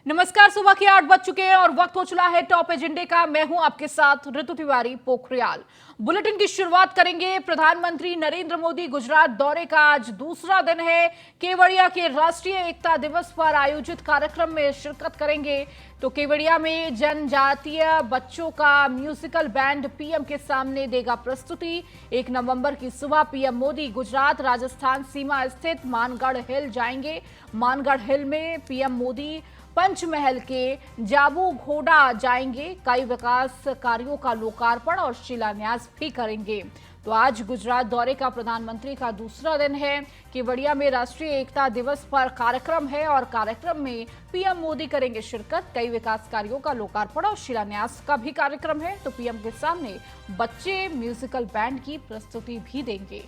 नमस्कार। सुबह के 8 बज चुके हैं और वक्त हो चला है टॉप एजेंडे का। मैं हूं आपके साथ ऋतु तिवारी पोखरियाल। बुलेटिन की शुरुआत करेंगे। प्रधानमंत्री नरेंद्र मोदी गुजरात दौरे का आज दूसरा दिन है। केवड़िया के राष्ट्रीय एकता दिवस पर आयोजित कार्यक्रम में शिरकत करेंगे। तो केवड़िया में जनजातीय बच्चों का म्यूजिकल बैंड पीएम के सामने देगा प्रस्तुति। 1 नवंबर की सुबह पीएम मोदी गुजरात राजस्थान सीमा स्थित मानगढ़ हिल जाएंगे। मानगढ़ हिल में पीएम मोदी पंचमहल के जाबू घोड़ा जाएंगे। कई विकास कार्यों का लोकार्पण और शिलान्यास भी करेंगे। तो आज गुजरात दौरे का प्रधानमंत्री का दूसरा दिन है। केवड़िया में राष्ट्रीय एकता दिवस पर कार्यक्रम है और कार्यक्रम में पीएम मोदी करेंगे शिरकत। कई विकास कार्यों का लोकार्पण और शिलान्यास का भी कार्यक्रम है। तो पीएम के सामने बच्चे म्यूजिकल बैंड की प्रस्तुति भी देंगे।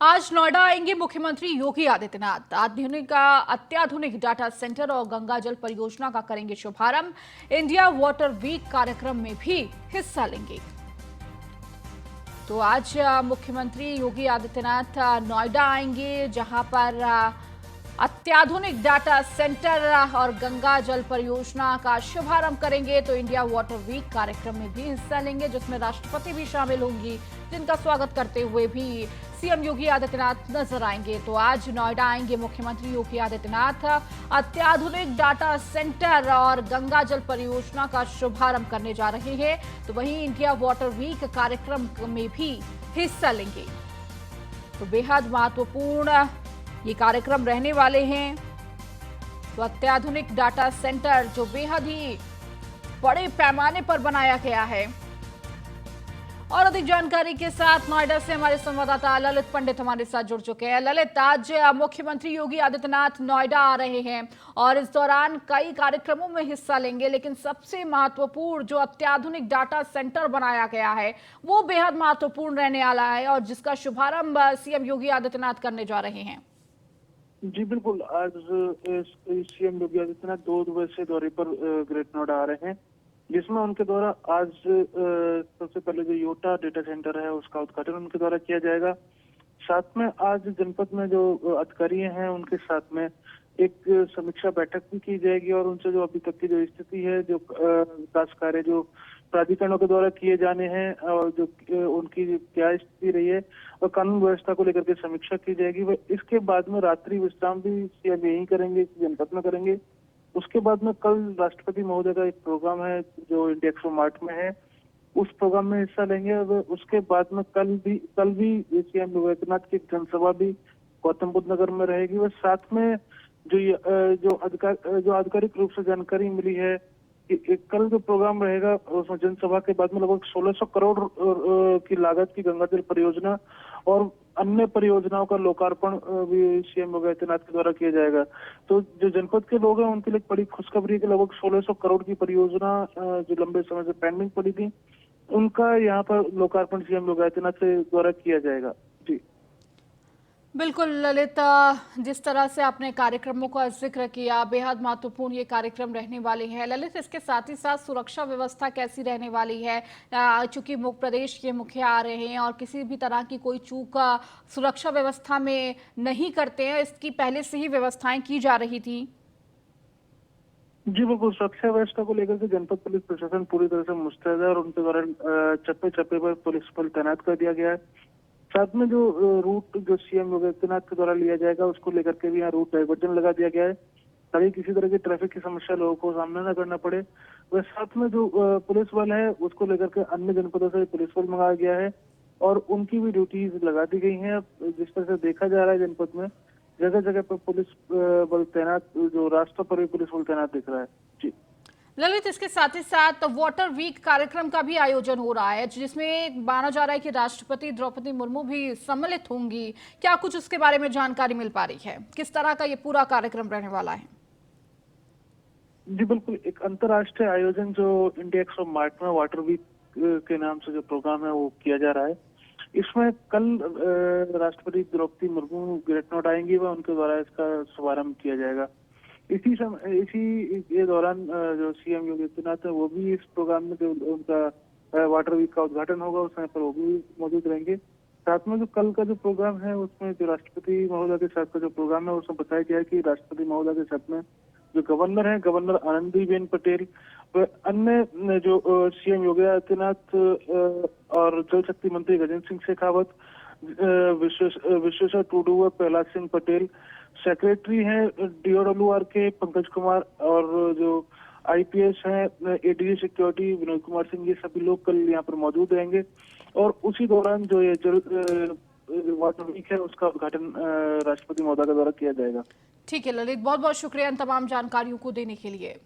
आज नोएडा आएंगे मुख्यमंत्री योगी आदित्यनाथ। अत्याधुनिक डाटा सेंटर और गंगा जल परियोजना का करेंगे शुभारंभ। इंडिया वाटर वीक कार्यक्रम में भी हिस्सा लेंगे। तो आज मुख्यमंत्री योगी आदित्यनाथ नोएडा आएंगे, जहां पर अत्याधुनिक डाटा सेंटर और गंगा जल परियोजना का शुभारंभ करेंगे। तो इंडिया वाटर वीक कार्यक्रम में भी हिस्सा लेंगे, जिसमें राष्ट्रपति भी शामिल होंगी, जिनका स्वागत करते हुए भी सीएम योगी आदित्यनाथ नजर आएंगे। तो आज नोएडा आएंगे मुख्यमंत्री योगी आदित्यनाथ। अत्याधुनिक डाटा सेंटर और गंगा जल परियोजना का शुभारंभ करने जा रहे हैं। तो वहीं इंडिया वाटर वीक कार्यक्रम में भी हिस्सा लेंगे। तो बेहद महत्वपूर्ण ये कार्यक्रम रहने वाले हैं। तो अत्याधुनिक डाटा सेंटर जो बेहद ही बड़े पैमाने पर बनाया गया है। और अधिक जानकारी के साथ नोएडा से हमारे संवाददाता ललित पंडित हमारे साथ जुड़ चुके हैं। ललित, आज मुख्यमंत्री योगी आदित्यनाथ नोएडा आ रहे हैं और इस दौरान कई कार्यक्रमों में हिस्सा लेंगे, लेकिन सबसे महत्वपूर्ण जो अत्याधुनिक डाटा सेंटर बनाया गया है वो बेहद महत्वपूर्ण रहने वाला है और जिसका शुभारंभ सीएम योगी आदित्यनाथ करने जा रहे हैं। जी बिल्कुल। आज सीएम योगी आदित्यनाथ 2 दिवसीय दौरे पर ग्रेट नोएडा आ रहे हैं, जिसमें उनके द्वारा आज सबसे पहले जो योटा डेटा सेंटर है उसका उद्घाटन उनके द्वारा किया जाएगा। साथ में आज जनपद में जो अधिकारी हैं उनके साथ में एक समीक्षा बैठक भी की जाएगी और उनसे जो अभी तक की जो स्थिति है, जो विकास कार्य जो प्राधिकरणों के द्वारा किए जाने हैं और जो उनकी क्या स्थिति रही है और कानून व्यवस्था को लेकर के समीक्षा की जाएगी। वह इसके बाद में रात्रि विश्राम भी सीएम यही करेंगे, जनपद में करेंगे। उसके बाद में कल राष्ट्रपति महोदय का एक प्रोग्राम है जो इंडिया एक्सपो मार्ट में है, उस प्रोग्राम में हिस्सा लेंगे। और उसके बाद में कल भी सीएम योगी आदित्यनाथ की जनसभा भी गौतम बुद्ध नगर में रहेगी। वह साथ में जो आधिकारिक रूप से जानकारी मिली है कि कल जो प्रोग्राम रहेगा उसमें जनसभा के बाद में लगभग 1600 करोड़ की लागत की गंगा जल परियोजना और अन्य परियोजनाओं का लोकार्पण भी सीएम योगी आदित्यनाथ के द्वारा किया जाएगा। तो जो जनपद के लोग हैं उनके लिए बड़ी खुशखबरी है कि लगभग 1600 करोड़ की परियोजना जो लंबे समय से पेंडिंग पड़ी थी, उनका यहाँ पर लोकार्पण सीएम योगी आदित्यनाथ के द्वारा किया जाएगा। जी बिल्कुल ललित, जिस तरह से आपने कार्यक्रमों का जिक्र किया, बेहद महत्वपूर्ण ये कार्यक्रम रहने वाले हैं। ललित, इसके साथ ही साथ सुरक्षा व्यवस्था कैसी रहने वाली है? चूंकि प्रदेश के मुखिया आ रहे हैं और किसी भी तरह की कोई चूक सुरक्षा व्यवस्था में नहीं करते हैं, इसकी पहले से ही व्यवस्थाएं की जा रही थी। जी बिल्कुल। सुरक्षा व्यवस्था को लेकर के जनपद पुलिस प्रशासन पूरी तरह से मुस्तैद है और उनके द्वारा चप्पे चप्पे पर पुलिस बल तैनात कर दिया गया है। साथ में जो रूट जो सीएम योगी आदित्यनाथ के द्वारा लिया जाएगा उसको लेकर के भी यहाँ रूट डाइवर्जन लगा दिया गया है, ताकि किसी तरह की ट्रैफिक की समस्या लोगों को सामना न करना पड़े। वह साथ में जो पुलिस बल है उसको लेकर के अन्य जनपदों से पुलिस बल मंगाया गया है और उनकी भी ड्यूटीज लगा दी गई हैं। जिस तरह से देखा जा रहा है जनपद में जगह जगह पर पुलिस बल तैनात, जो रास्ते पर भी पुलिस बल तैनात दिख रहा है। जी ललित, इसके साथ ही साथ वाटर वीक कार्यक्रम का भी आयोजन हो रहा है, जिसमें माना जा रहा है कि राष्ट्रपति द्रौपदी मुर्मू भी सम्मिलित होंगी। क्या कुछ उसके बारे में जानकारी मिल पा रही है? किस तरह का ये पूरा कार्यक्रम रहने वाला है? जी बिल्कुल। एक अंतर्राष्ट्रीय आयोजन जो इंडिया एक्सपो मार्ट में वाटर वीक के नाम से जो प्रोग्राम है वो किया जा रहा है। इसमें कल राष्ट्रपति द्रौपदी मुर्मू ग्रेट नोएडा आएंगी व उनके द्वारा इसका शुभारंभ किया जाएगा। इसी के दौरान जो सीएम योगी आदित्यनाथ है वो भी इस प्रोग्राम में जो उनका वाटर वीक का उद्घाटन होगा उस समय पर वो भी मौजूद रहेंगे। साथ में जो कल का जो प्रोग्राम है उसमें जो राष्ट्रपति महोदय के साथ का जो प्रोग्राम है उसमें बताया गया है कि राष्ट्रपति महोदय के साथ में जो गवर्नर है, गवर्नर आनंदीबेन पटेल व अन्य जो सीएम योगी आदित्यनाथ और जल शक्ति मंत्री गजेंद्र सिंह शेखावत, विश्वेश्वर टूडू व प्रहलाद सिंह पटेल, सेक्रेटरी हैं DOWR के पंकज कुमार और जो आईपीएस हैं एडीजी सिक्योरिटी विनोद कुमार सिंह, ये सभी लोग कल यहाँ पर मौजूद रहेंगे और उसी दौरान जो ये जल वाटर वीक है उसका उद्घाटन राष्ट्रपति महोदय के द्वारा किया जाएगा। ठीक है ललित, बहुत बहुत शुक्रिया इन तमाम जानकारियों को देने के लिए।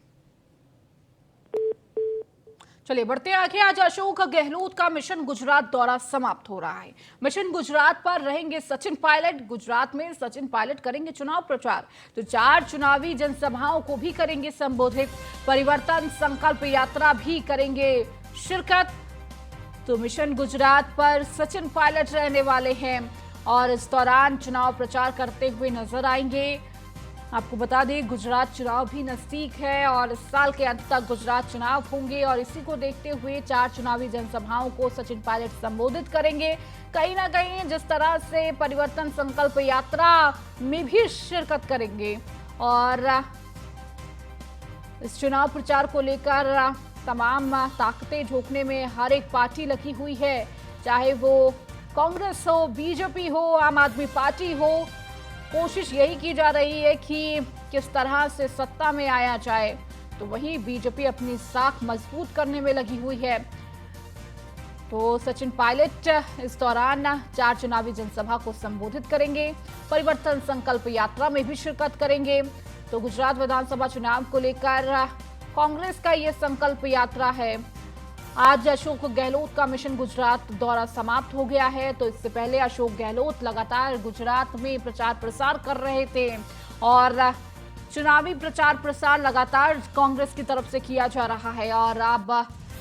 चलिए बढ़ते हैं आगे। आज अशोक गहलोत का मिशन गुजरात दौरा समाप्त हो रहा है। मिशन गुजरात पर रहेंगे सचिन पायलट। गुजरात में सचिन पायलट करेंगे चुनाव प्रचार, तो 4 चुनावी जनसभाओं को भी करेंगे संबोधित। परिवर्तन संकल्प यात्रा भी करेंगे शिरकत। तो मिशन गुजरात पर सचिन पायलट रहने वाले हैं और इस दौरान चुनाव प्रचार करते हुए नजर आएंगे। आपको बता दें गुजरात चुनाव भी नजदीक है और इस साल के अंत तक गुजरात चुनाव होंगे और इसी को देखते हुए 4 चुनावी जनसभाओं को सचिन पायलट संबोधित करेंगे। कहीं ना कहीं जिस तरह से परिवर्तन संकल्प यात्रा में भी शिरकत करेंगे और इस चुनाव प्रचार को लेकर तमाम ताकतें झोंकने में हर एक पार्टी लगी हुई है, चाहे वो कांग्रेस हो, बीजेपी हो, आम आदमी पार्टी हो। कोशिश यही की जा रही है कि किस तरह से सत्ता में आया जाए, तो वहीं बीजेपी अपनी साख मजबूत करने में लगी हुई है। तो सचिन पायलट इस दौरान 4 चुनावी जनसभा को संबोधित करेंगे। परिवर्तन संकल्प यात्रा में भी शिरकत करेंगे। तो गुजरात विधानसभा चुनाव को लेकर कांग्रेस का ये संकल्प यात्रा है। आज अशोक गहलोत का मिशन गुजरात दौरा समाप्त हो गया है। तो इससे पहले अशोक गहलोत लगातार गुजरात में प्रचार प्रसार कर रहे थे और चुनावी प्रचार प्रसार लगातार कांग्रेस की तरफ से किया जा रहा है और अब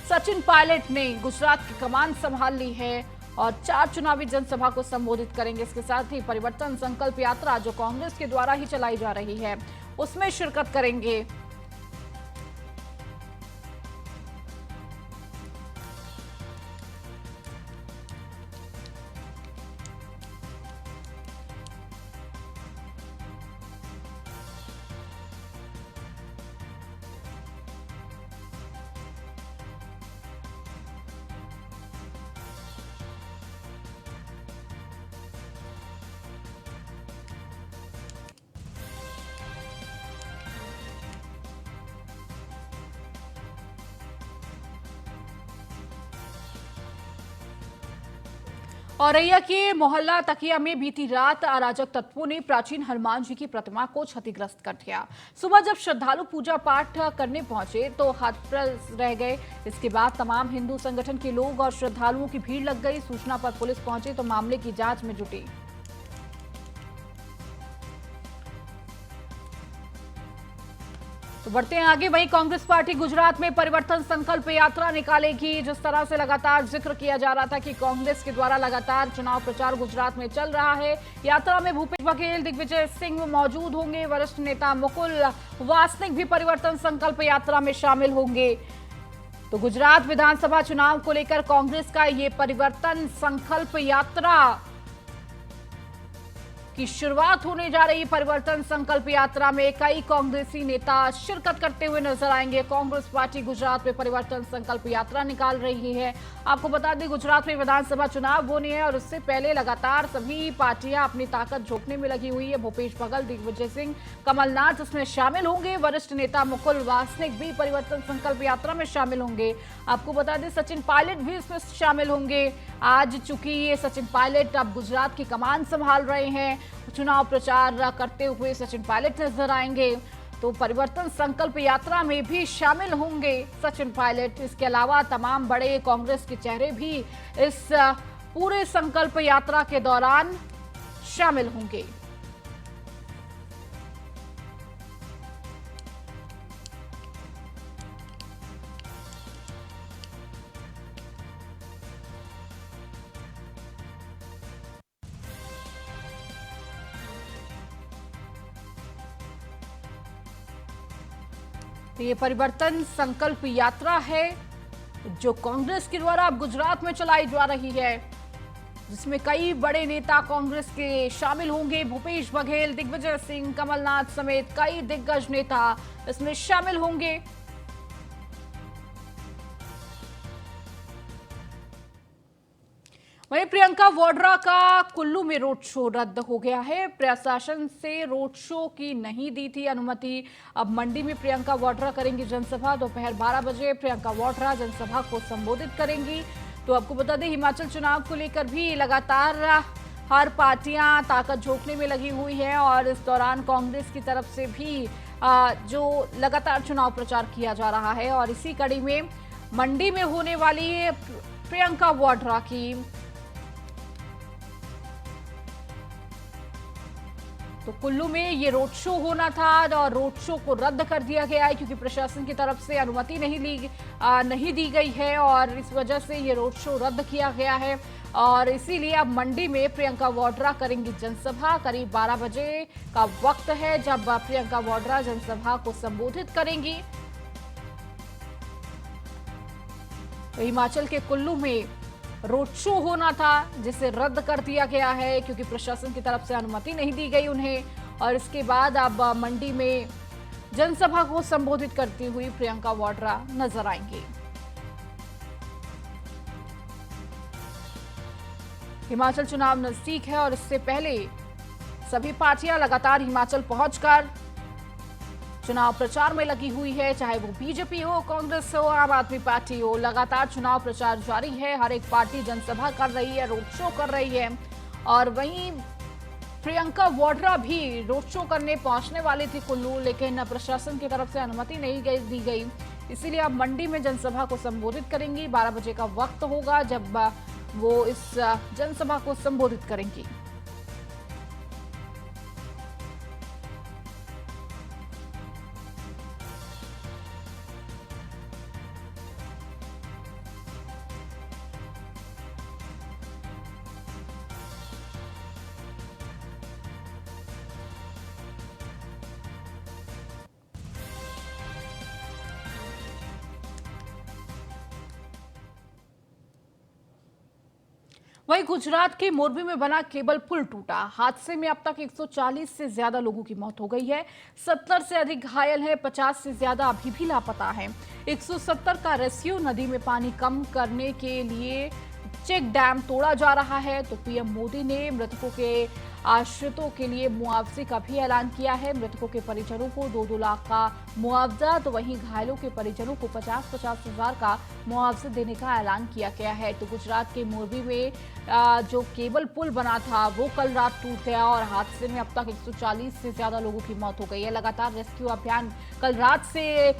सचिन पायलट ने गुजरात की कमान संभाल ली है और 4 चुनावी जनसभा को संबोधित करेंगे। इसके साथ ही परिवर्तन संकल्प यात्रा जो कांग्रेस के द्वारा ही चलाई जा रही है उसमें शिरकत करेंगे। औरैया के मोहल्ला तकिया में बीती रात अराजक तत्वों ने प्राचीन हनुमान जी की प्रतिमा को क्षतिग्रस्त कर दिया। सुबह जब श्रद्धालु पूजा पाठ करने पहुंचे तो हतप्रभ रह गए। इसके बाद तमाम हिंदू संगठन के लोग और श्रद्धालुओं की भीड़ लग गई। सूचना पर पुलिस पहुंची तो मामले की जांच में जुटी। तो बढ़ते हैं आगे। वहीं कांग्रेस पार्टी गुजरात में परिवर्तन संकल्प यात्रा निकालेगी। जिस तरह से लगातार जिक्र किया जा रहा था कि कांग्रेस के द्वारा लगातार चुनाव प्रचार गुजरात में चल रहा है। यात्रा में भूपेश बघेल, दिग्विजय सिंह मौजूद होंगे। वरिष्ठ नेता मुकुल वासनिक भी परिवर्तन संकल्प यात्रा में शामिल होंगे। तो गुजरात विधानसभा चुनाव को लेकर कांग्रेस का ये परिवर्तन संकल्प यात्रा की शुरुआत होने जा रही। परिवर्तन संकल्प यात्रा में कई कांग्रेसी नेता शिरकत करते हुए नजर आएंगे। कांग्रेस पार्टी गुजरात में परिवर्तन संकल्प यात्रा निकाल रही है। आपको बता दें गुजरात में विधानसभा चुनाव होने हैं और उससे पहले लगातार सभी पार्टियां अपनी ताकत झोंकने में लगी हुई है। भूपेश बघेल, दिग्विजय सिंह, कमलनाथ इसमें शामिल होंगे। वरिष्ठ नेता मुकुल वासनिक भी परिवर्तन संकल्प यात्रा में शामिल होंगे। आपको बता दें सचिन पायलट भी इसमें शामिल होंगे। आज चूंकि ये सचिन पायलट अब गुजरात की कमान संभाल रहे हैं, चुनाव प्रचार करते हुए सचिन पायलट नजर आएंगे। तो परिवर्तन संकल्प यात्रा में भी शामिल होंगे सचिन पायलट। इसके अलावा तमाम बड़े कांग्रेस के चेहरे भी इस पूरे संकल्प यात्रा के दौरान शामिल होंगे। तो ये परिवर्तन संकल्प यात्रा है जो कांग्रेस के द्वारा अब गुजरात में चलाई जा रही है, जिसमें कई बड़े नेता कांग्रेस के शामिल होंगे। भूपेश बघेल, दिग्विजय सिंह, कमलनाथ समेत कई दिग्गज नेता इसमें शामिल होंगे। वहीं प्रियंका वाड्रा का कुल्लू में रोड शो रद्द हो गया है। प्रशासन से रोड शो की नहीं दी थी अनुमति। अब मंडी में प्रियंका वाड्रा करेंगी जनसभा। दोपहर 12 बजे प्रियंका वाड्रा जनसभा को संबोधित करेंगी। तो आपको बता दें, हिमाचल चुनाव को लेकर भी लगातार हर पार्टियां ताकत झोंकने में लगी हुई है और इस दौरान कांग्रेस की तरफ से भी जो लगातार चुनाव प्रचार किया जा रहा है। और इसी कड़ी में मंडी में होने वाली प्रियंका वाड्रा की तो कुल्लू में ये रोड शो होना था और रोड शो को रद्द कर दिया गया है क्योंकि प्रशासन की तरफ से अनुमति नहीं दी गई है और इस वजह से ये रोड शो रद्द किया गया है। और इसीलिए अब मंडी में प्रियंका वाड्रा करेंगी जनसभा। करीब 12 बजे का वक्त है जब प्रियंका वाड्रा जनसभा को संबोधित करेंगी। तो हिमाचल के कुल्लू में रोड शो होना था जिसे रद्द कर दिया गया है क्योंकि प्रशासन की तरफ से अनुमति नहीं दी गई उन्हें। और इसके बाद अब मंडी में जनसभा को संबोधित करती हुई प्रियंका वाड्रा नजर आएंगी। हिमाचल चुनाव नजदीक है और इससे पहले सभी पार्टियां लगातार हिमाचल पहुंचकर चुनाव प्रचार में लगी हुई है, चाहे वो बीजेपी हो, कांग्रेस हो, आम आदमी पार्टी हो। लगातार चुनाव प्रचार जारी है। हर एक पार्टी जनसभा कर रही है, रोड शो कर रही है। और वहीं प्रियंका वाड्रा भी रोड शो करने पहुंचने वाली थी कुल्लू, लेकिन प्रशासन की तरफ से अनुमति नहीं दी गई। इसीलिए अब मंडी में जनसभा को संबोधित करेंगी। 12 बजे का वक्त होगा जब वो इस जनसभा को संबोधित करेंगी। वहीं गुजरात के मोरबी में बना केबल पुल टूटा। हादसे में अब तक 140 से ज्यादा लोगों की मौत हो गई है। 70 से अधिक घायल हैं, 50 से ज्यादा अभी भी लापता हैं। 170 का रेस्क्यू। नदी में पानी कम करने के लिए चेक डैम तोड़ा जा रहा है। तो पीएम मोदी ने मृतकों के आश्रितों के लिए मुआवजे का भी ऐलान किया है। मृतकों के परिजनों को 2-2 लाख का मुआवजा, तो वहीं घायलों के परिजनों को 50-50 हजार का मुआवजा देने का ऐलान किया गया है। तो गुजरात के मोरबी में जो केबल पुल बना था वो कल रात टूट गया और हादसे में अब तक 140 से ज्यादा लोगों की मौत हो गई है। लगातार रेस्क्यू अभियान कल रात से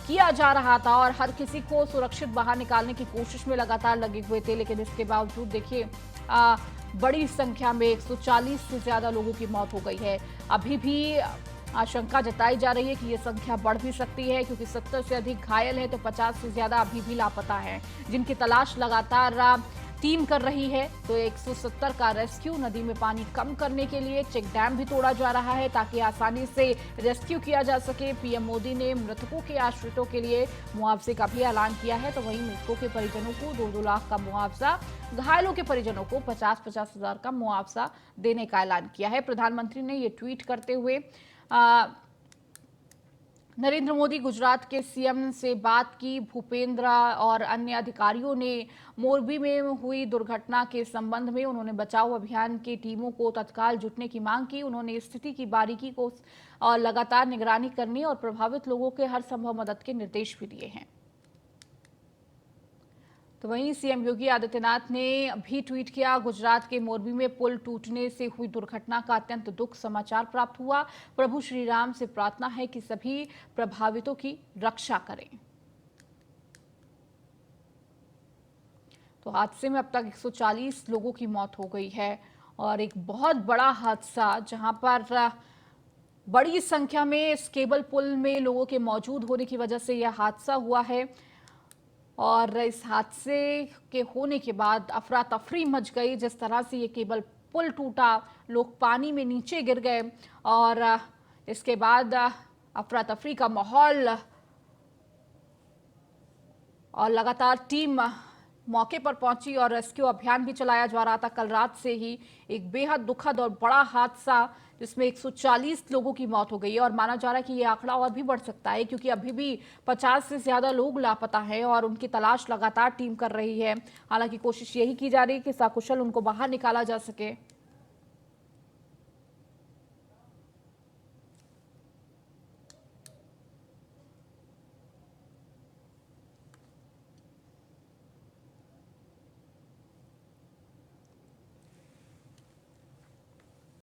किया जा रहा था और हर किसी को सुरक्षित बाहर निकालने की कोशिश में लगातार लगे हुए थे, लेकिन इसके बावजूद देखिए बड़ी संख्या में 140 से ज्यादा लोगों की मौत हो गई है। अभी भी आशंका जताई जा रही है कि ये संख्या बढ़ भी सकती है क्योंकि 70 से अधिक घायल है तो 50 से ज्यादा अभी भी लापता हैं, जिनकी तलाश लगातार टीम कर रही है। तो 170 का रेस्क्यू। नदी में पानी कम करने के लिए चेक डैम भी तोड़ा जा रहा है ताकि आसानी से रेस्क्यू किया जा सके। पीएम मोदी ने मृतकों के आश्रितों के लिए मुआवजे का भी ऐलान किया है। तो वहीं मृतकों के परिजनों को 2-2 लाख का मुआवजा, घायलों के परिजनों को 50-50 हजार का मुआवजा देने का ऐलान किया है। प्रधानमंत्री ने ये ट्वीट करते हुए नरेंद्र मोदी गुजरात के सीएम से बात की। भूपेंद्र और अन्य अधिकारियों ने मोरबी में हुई दुर्घटना के संबंध में उन्होंने बचाव अभियान की टीमों को तत्काल जुटने की मांग की। उन्होंने स्थिति की बारीकी को लगातार निगरानी करने और प्रभावित लोगों के हर संभव मदद के निर्देश भी दिए हैं। तो वहीं सीएम योगी आदित्यनाथ ने भी ट्वीट किया, गुजरात के मोरबी में पुल टूटने से हुई दुर्घटना का अत्यंत दुख समाचार प्राप्त हुआ। प्रभु श्री राम से प्रार्थना है कि सभी प्रभावितों की रक्षा करें। तो हादसे में अब तक 140 लोगों की मौत हो गई है और एक बहुत बड़ा हादसा जहां पर बड़ी संख्या में इस केबल पुल में लोगों के मौजूद होने की वजह से यह हादसा हुआ है। और इस हादसे के होने के बाद अफरा तफरी मच गई। जिस तरह से ये केबल पुल टूटा, लोग पानी में नीचे गिर गए और इसके बाद अफरा तफरी का माहौल और लगातार टीम मौके पर पहुंची और रेस्क्यू अभियान भी चलाया जा रहा था। कल रात से ही एक बेहद दुखद और बड़ा हादसा जिसमें 140 लोगों की मौत हो गई है और माना जा रहा है कि ये आंकड़ा और भी बढ़ सकता है, क्योंकि अभी भी 50 से ज्यादा लोग लापता हैं और उनकी तलाश लगातार टीम कर रही है। हालांकि कोशिश यही की जा रही है कि सकुशल उनको बाहर निकाला जा सके।